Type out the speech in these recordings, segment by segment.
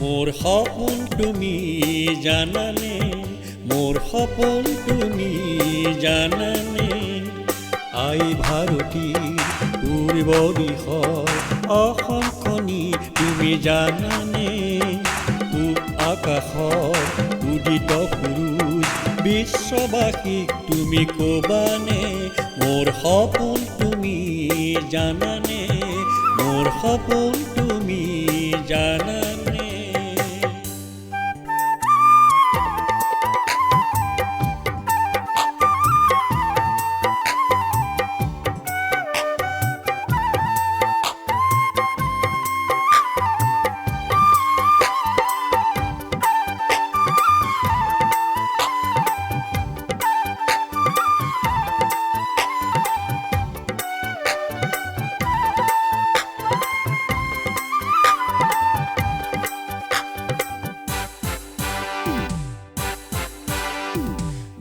মোৰ সপোন তুমি জানানে, মোৰ সপোন তুমি জানানে। আই ভাৰতীৰ পূৰ্ব দিশৰ অসমখনি তুমি জানানে। পূব আকাশৰ উদিত সূৰুজ বিশ্ববাসীক তুমি কবানে। মোৰ সপোন তুমি জানানে, মোৰ সপোন তুমি জানানে।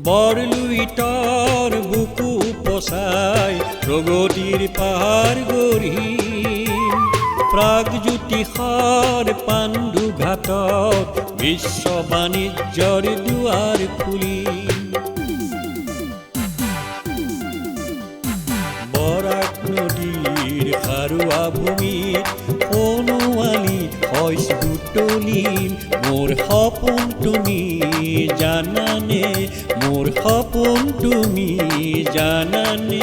বৰলুইতৰ বুকু পচাই প্ৰগতিৰ পাহাৰ গঢ়িম। প্ৰাগজ্যোতিষৰ পাণ্ডুঘাটত বিশ্ব বাণিজ্যৰ দুৱাৰ খুলিম। বৰাক নদীৰ সাৰুৱা ভূমিত সোণোৱালী শইচ বুটলিম। মোৰ সপোন তুমি জানানে, মোৰ সপোন তুমি জানানে।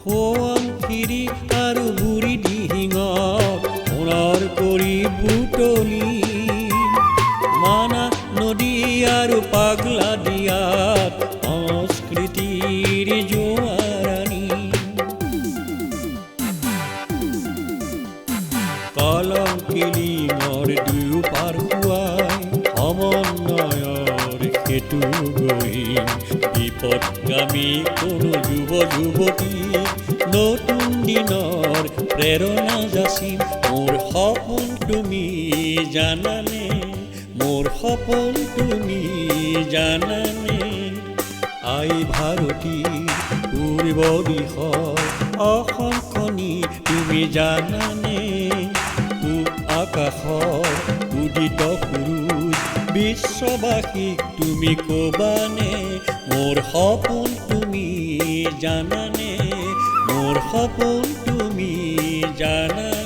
সোৱণশিৰি আৰু বুঢ়ী দিহিঙত সোণৰ কৰি বুটলিম। মানাহ নদী আৰু পাগলা দিয়াত সংস্কৃতিৰ জোৱাৰ আনিম। কলংকিলিঙৰ দুয়োপাৰ খুৱাই সমন্বয়ৰ সেতু গঢ়িম। বিপদগামী কোনো যুৱ যুৱতীক নতুন দিনৰ প্ৰেৰণা যাচিম। মোৰ সপোন তুমি জানানে, মোৰ সপোন তুমি জানানে। আই ভাৰতীৰ পূৰ্ব দিশৰ অসমখনি তুমি জানানে। পূব আকাশৰ উদিত সূৰুজ বিশ্ববাসীক তুমি কবানে। মোৰ সপোন তুমি জানানে, মোৰ সপোন তুমি জানানে।